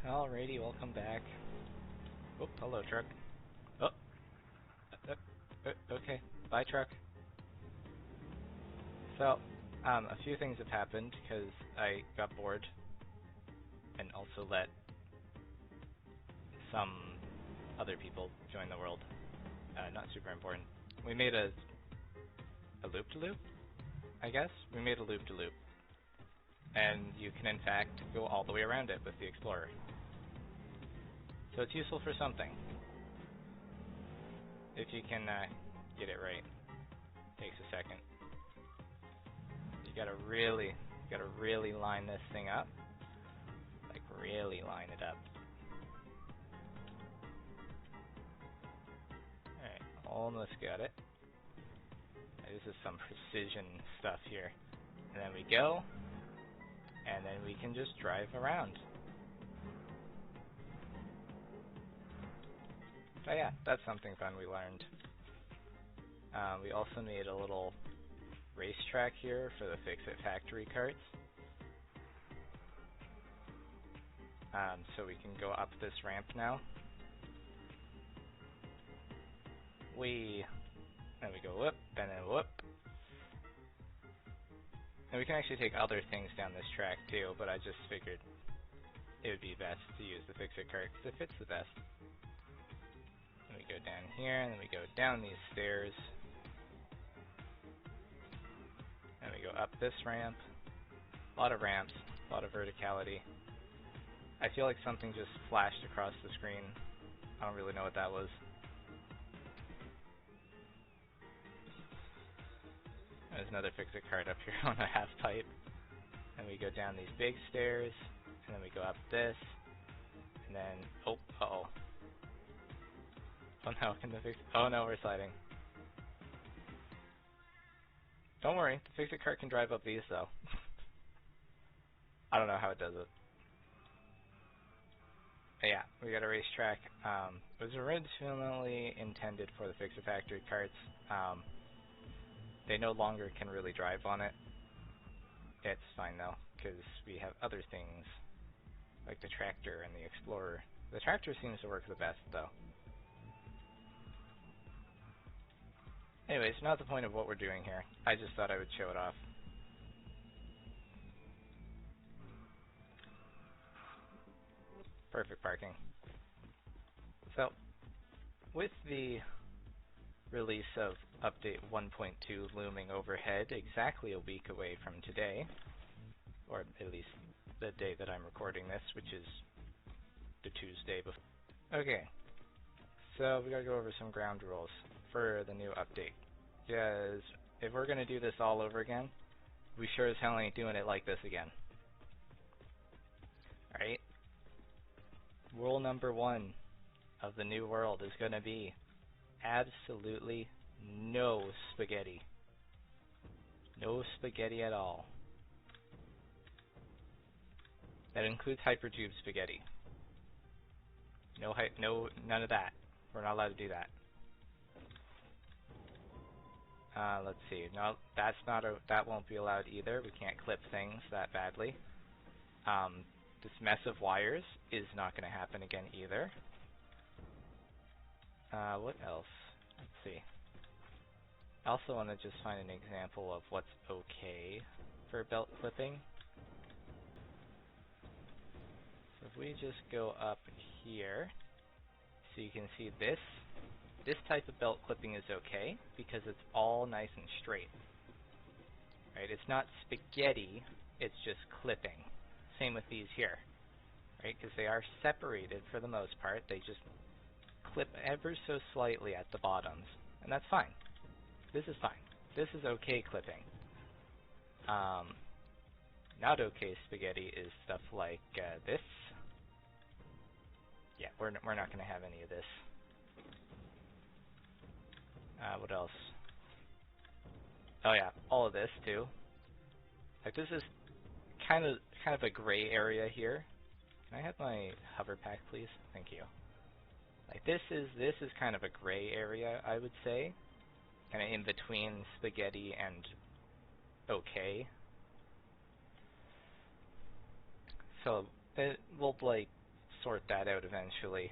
Alrighty, welcome back. Oh, hello, truck. Oh, okay. Bye, truck. So, a few things have happened because I got bored and also let some other people join the world. Not super important. We made a loop-de-loop, I guess? We made a loop-de-loop. And you can, in fact, go all the way around it with the Explorer. So it's useful for something. If you can get it right. Takes a second. You gotta really line this thing up. Like, really line it up. Alright, almost got it. This is some precision stuff here. And then we go, and then we can just drive around. So yeah, that's something fun we learned. We also made a little racetrack here for the Fiscit factory carts. So we can go up this ramp now. Then we go whoop, and then whoop. And we can actually take other things down this track too, but I just figured it would be best to use the Fiscit cart because it fits the best. And we go down here, and then we go down these stairs. And we go up this ramp. A lot of ramps, a lot of verticality. I feel like something just flashed across the screen. I don't really know what that was. There's another Fiscit cart up here on a half pipe. And we go down these big stairs, and then we go up this, and then, oh no, oh no, we're sliding. Don't worry, the Fiscit cart can drive up these though. I don't know how it does it. But yeah, we got a racetrack. It was originally intended for the Fiscit factory carts. They no longer can really drive on it. It's fine though, because we have other things, like the tractor and the Explorer. The tractor seems to work the best though. Anyways, not the point of what we're doing here. I just thought I would show it off. Perfect parking. So, with the release of update 1.2 looming overhead exactly a week away from today, or at least the day that I'm recording this, which is the Tuesday before. Okay, so we gotta go over some ground rules for the new update. Because if we're gonna do this all over again, we sure as hell ain't doing it like this again. Alright? Rule number 1 of the new world is gonna be absolutely no spaghetti. No spaghetti at all. That includes hypertube spaghetti. None of that. We're not allowed to do that. Let's see. No, that won't be allowed either. We can't clip things that badly. This mess of wires is not going to happen again either. What else? Let's see. I also want to just find an example of what's okay for belt clipping. So if we just go up here, so you can see this type of belt clipping is okay because it's all nice and straight. Right? It's not spaghetti, it's just clipping. Same with these here. Right? Because they are separated for the most part. They just clip ever so slightly at the bottoms. And that's fine. This is fine. This is okay clipping. Not okay spaghetti is stuff like this. Yeah, we're not going to have any of this. What else? Oh yeah, all of this too. Like this is kind of a gray area here. Can I have my hover pack, please? Thank you. Like this is kind of a gray area, I would say, kind of in between spaghetti and okay. So it will like sort that out eventually.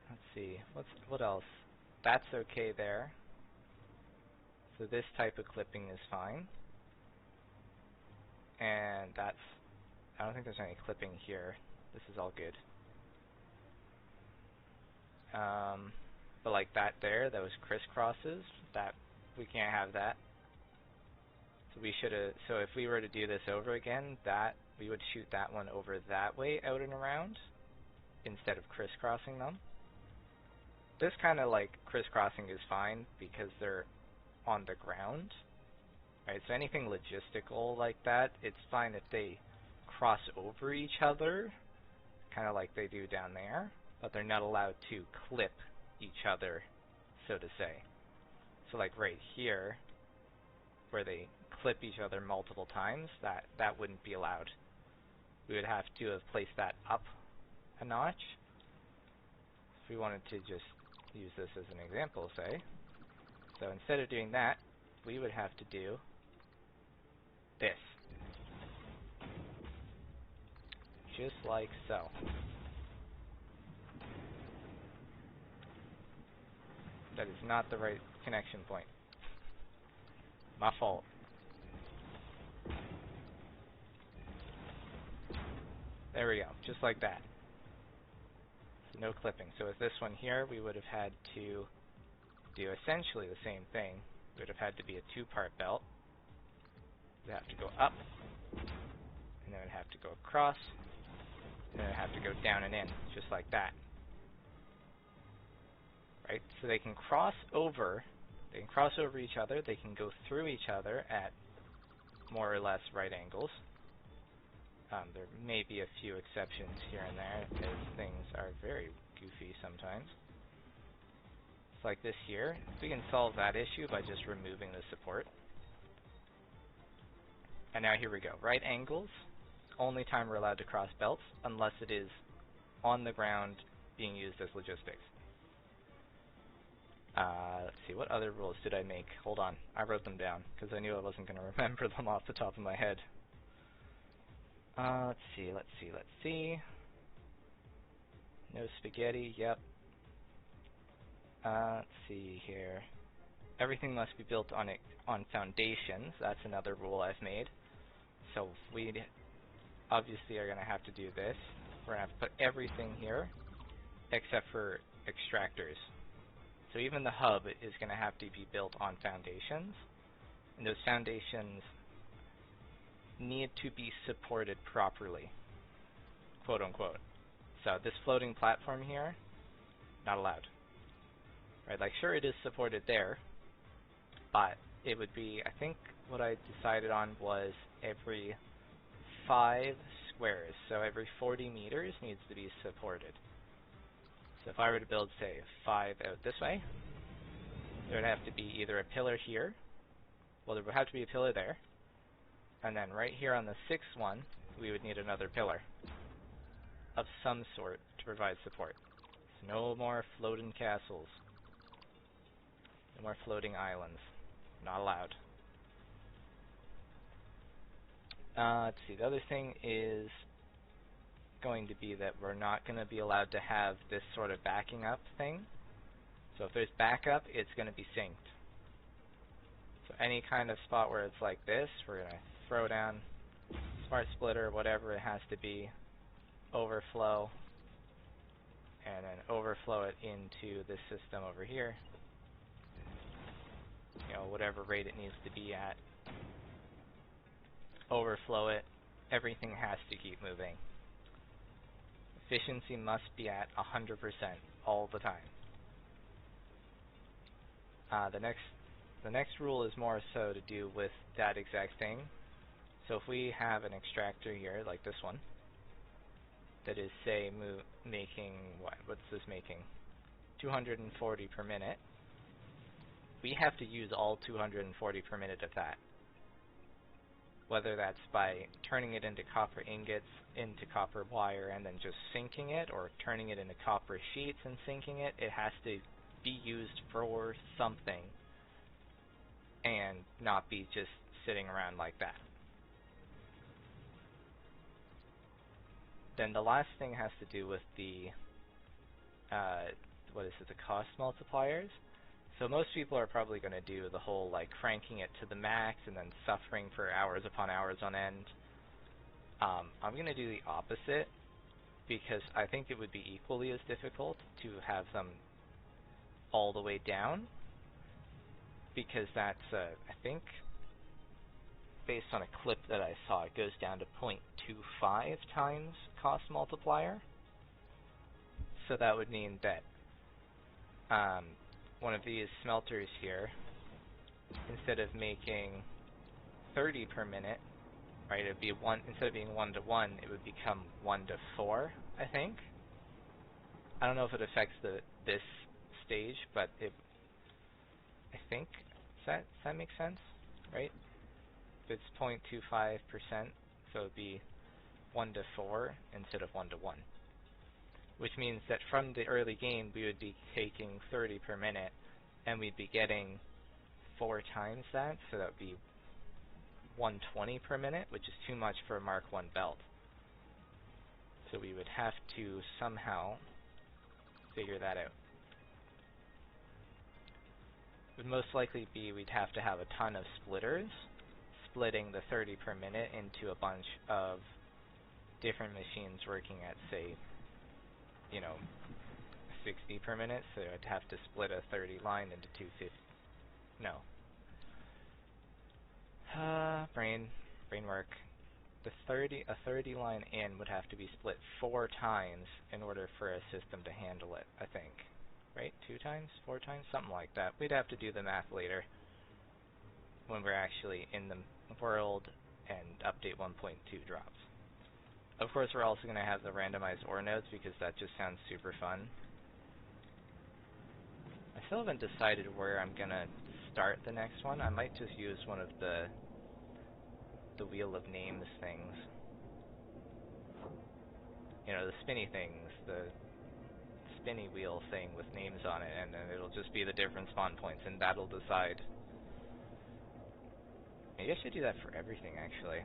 Let's see, what else? That's okay there. So this type of clipping is fine. And that's, I don't think there's any clipping here. This is all good. But like that there, those crisscrosses, that we can't have that. So we should have. So if we were to do this over again, that we would shoot that one over that way, out and around, instead of crisscrossing them. This kind of like crisscrossing is fine because they're on the ground, right? So anything logistical like that, it's fine if they cross over each other, kind of like they do down there, but they're not allowed to clip each other, so to say. So like right here, where they clip each other multiple times, that wouldn't be allowed. We would have to have placed that up a notch. If we wanted to just use this as an example, say. So instead of doing that, we would have to do this. Just like so. That is not the right connection point. My fault. There we go, just like that. So no clipping. So with this one here, we would have had to do essentially the same thing. It would have had to be a two-part belt. It would have to go up, and then it would have to go across, and then it would have to go down and in, just like that. Right? So they can cross over. They can cross over each other. They can go through each other at more or less right angles. There may be a few exceptions here and there, because things are very goofy sometimes. It's like this here. We can solve that issue by just removing the support. And now here we go. Right angles, only time we're allowed to cross belts, unless it is on the ground being used as logistics. Let's see, what other rules did I make? Hold on, I wrote them down, because I knew I wasn't going to remember them off the top of my head. Let's see. No spaghetti, yep. Let's see here. Everything must be built on foundations. That's another rule I've made. So we obviously are going to have to do this. We're going to have to put everything here except for extractors. So even the hub is going to have to be built on foundations. And those foundations need to be supported properly, quote unquote. So this floating platform here, not allowed. Right, like sure it is supported there, but it would be, I think what I decided on was every 5 squares, so every 40 meters needs to be supported. So if I were to build, say, 5 out this way, there would have to be either a pillar here, well there would have to be a pillar there, and then right here on the 6th one, we would need another pillar of some sort to provide support. So no more floating castles. No more floating islands. Not allowed. Let's see, the other thing is going to be that we're not going to be allowed to have this sort of backing up thing. So if there's backup, it's going to be synced. So any kind of spot where it's like this, we're going to throw down smart splitter, whatever it has to be, overflow, and then overflow it into this system over here. You know, whatever rate it needs to be at. Overflow it. Everything has to keep moving. Efficiency must be at 100% all the time. The next rule is more so to do with that exact thing. So if we have an extractor here, like this one, that is, say, making, what's this making? 240 per minute. We have to use all 240 per minute of that. Whether that's by turning it into copper ingots, into copper wire, and then just sinking it, or turning it into copper sheets and sinking it, it has to be used for something and not be just sitting around like that. Then the last thing has to do with the, what is it, the cost multipliers. So most people are probably going to do the whole like cranking it to the max and then suffering for hours upon hours on end. I'm going to do the opposite because I think it would be equally as difficult to have them all the way down, because that's, I think, based on a clip that I saw, it goes down to 0.25 times cost multiplier. So that would mean that one of these smelters here, instead of making 30 per minute, right, it'd be instead of being 1 to 1, it would become 1 to 4, I think. I don't know if it affects this stage, but I think, does that make sense, right? If it's 0.25%, so it'd be 1 to 4 instead of 1 to 1. Which means that from the early game, we would be taking 30 per minute, and we'd be getting 4 times that, so that would be 120 per minute, which is too much for a Mark 1 belt. So we would have to somehow figure that out. It would most likely be we'd have to have a ton of splitters, splitting the 30 per minute into a bunch of different machines working at, say, 60 per minute, so I'd have to split a 30 line into 250. No. Brain work. A 30 line in would have to be split 4 times in order for a system to handle it, I think. Right? 2 times? 4 times? Something like that. We'd have to do the math later when we're actually in the world and update 1.2 drops. Of course, we're also going to have the randomized ore nodes because that just sounds super fun. I still haven't decided where I'm going to start the next one. I might just use one of the Wheel of Names things. The spinny things, the spinny wheel thing with names on it, and then it'll just be the different spawn points, and that'll decide. Maybe I should do that for everything, actually.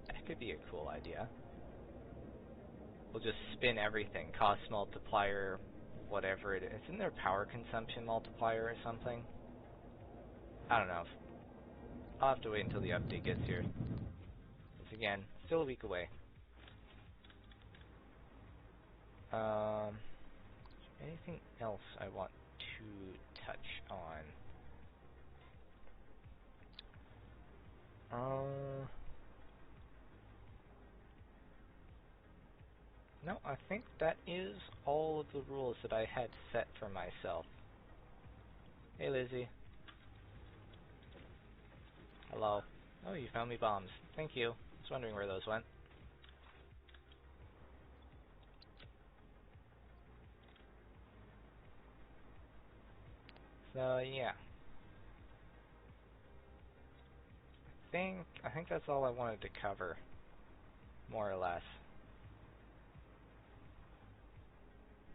That could be a cool idea. We'll just spin everything. Cost multiplier, whatever it is. Isn't there power consumption multiplier or something? I don't know. I'll have to wait until the update gets here. Because again, still a week away. Anything else I want to touch on? No, I think that is all of the rules that I had set for myself. Hey, Lizzie. Hello. Oh, you found me bombs. Thank you. I was wondering where those went. So, yeah. I think that's all I wanted to cover, more or less.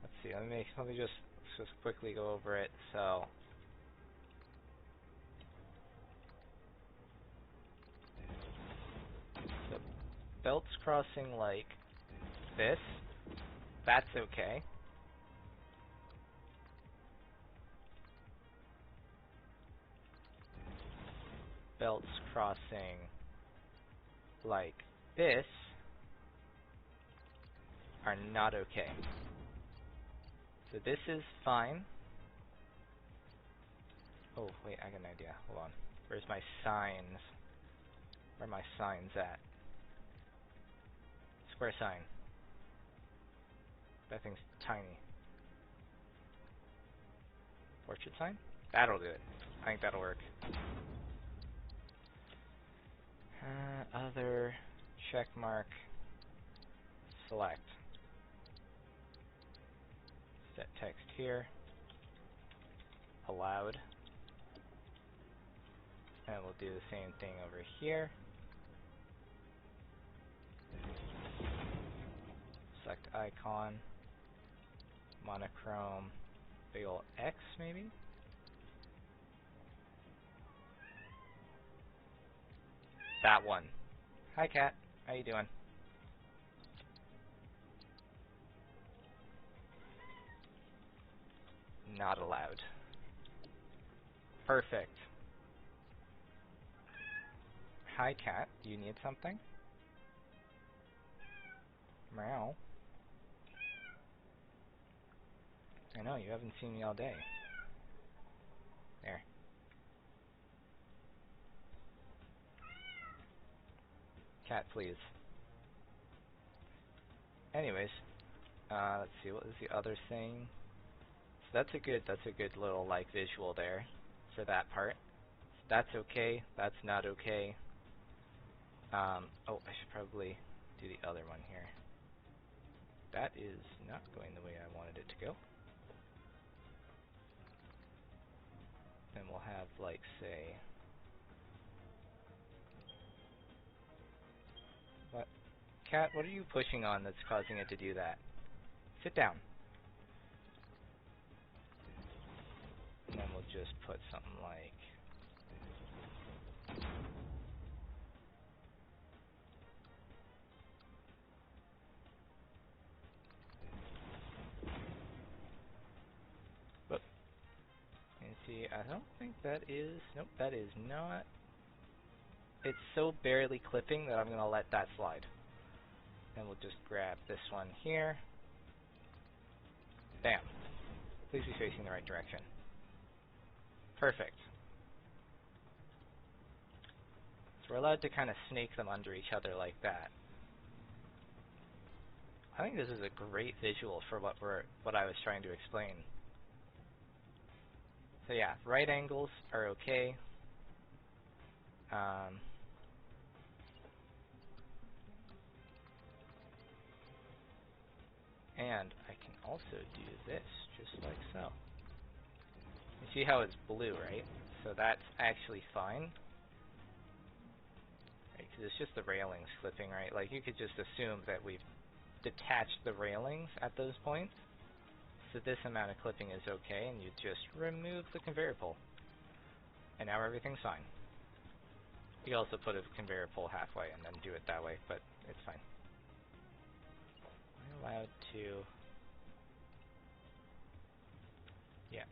Let's see. Let me just quickly go over it. So, belts crossing like this. That's okay. Belts crossing like this are not okay. So this is fine. Oh, wait, I got an idea. Hold on. Where's my signs? Where are my signs at? Square sign. That thing's tiny. Portrait sign? That'll do it. I think that'll work. Other, check mark, select. Set text here. Allowed. And we'll do the same thing over here. Select icon. Monochrome. Big ol' X maybe? That one. Hi, cat. How you doing? Not allowed. Perfect. Hi, cat. Do you need something? Meow. I know, you haven't seen me all day. There. Cat, please. Anyways, let's see, what was the other thing? So that's a good little, like, visual there for that part. So that's okay, that's not okay. Oh, I should probably do the other one here. That is not going the way I wanted it to go. And we'll have, like, say... What? Cat, what are you pushing on that's causing it to do that? Sit down. And then we'll just put something like... Whoop. And see, I don't think that is... Nope, that is not... It's so barely clipping that I'm going to let that slide. And we'll just grab this one here. Bam. Please be facing the right direction. Perfect. So we're allowed to kind of snake them under each other like that. I think this is a great visual for what I was trying to explain. So yeah, right angles are okay. And I can also do this, just like so. You see how it's blue, right? So that's actually fine. Right, because it's just the railings clipping, right? Like, you could just assume that we've detached the railings at those points. So this amount of clipping is okay, and you just remove the conveyor pole. And now everything's fine. You can also put a conveyor pole halfway and then do it that way, but it's fine. Am I allowed to... Yeah.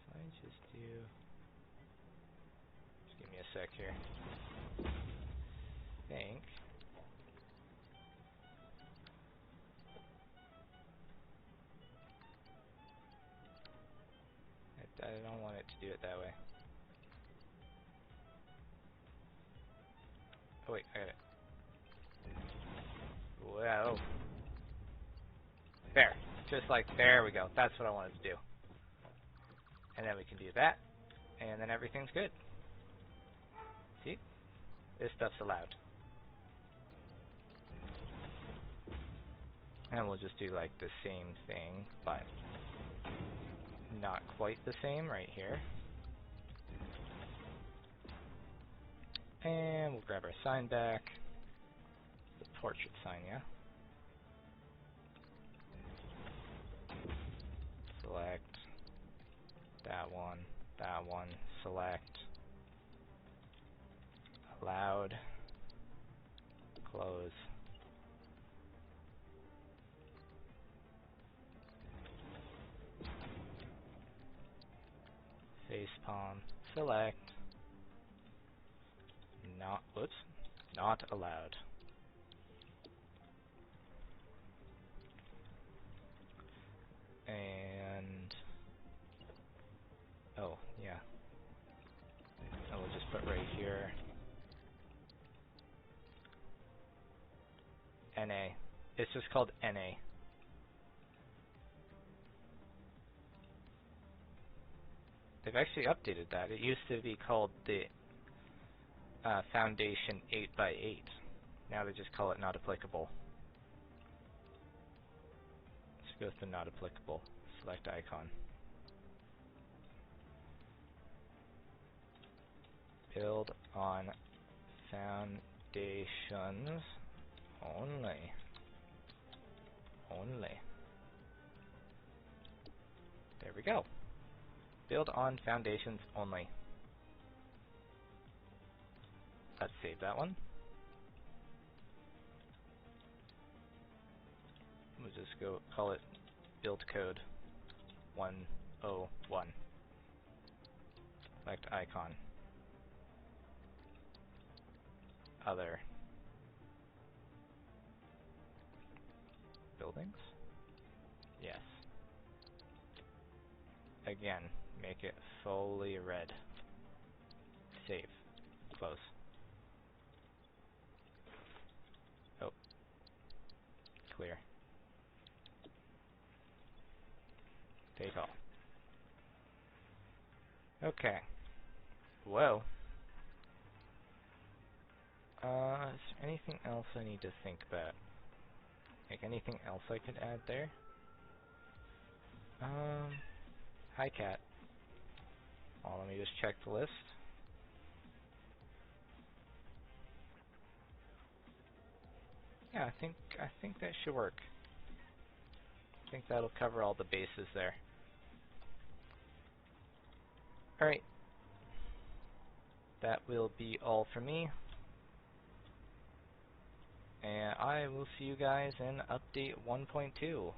So I just do... Just give me a sec here. I think... I don't want it to do it that way. Oh wait, I got it. Whoa. There. Just like, there we go. That's what I wanted to do. And then we can do that. And then everything's good. See? This stuff's allowed. And we'll just do like the same thing, but not quite the same right here. And we'll grab our sign back. The portrait sign, yeah? Select that one, select, allowed, close. Facepalm, select, not allowed. And, oh, yeah. And we'll just put right here, NA. It's just called NA. They've actually updated that. It used to be called the Foundation 8x8. Now they just call it not applicable. Let's go with the not applicable. Select icon. Build on foundations only. There we go. Build on foundations only. Let's save that one. We'll just go call it build code 101. Select icon. Other buildings? Yes. Again, make it fully red. Save. Close. Oh. Clear. Take all. Okay. Well. Is there anything else I need to think about? Like anything else I could add there? Hi cat. Oh, let me just check the list. Yeah, I think that should work. I think that'll cover all the bases there. Alright. That will be all for me. And I will see you guys in update 1.2.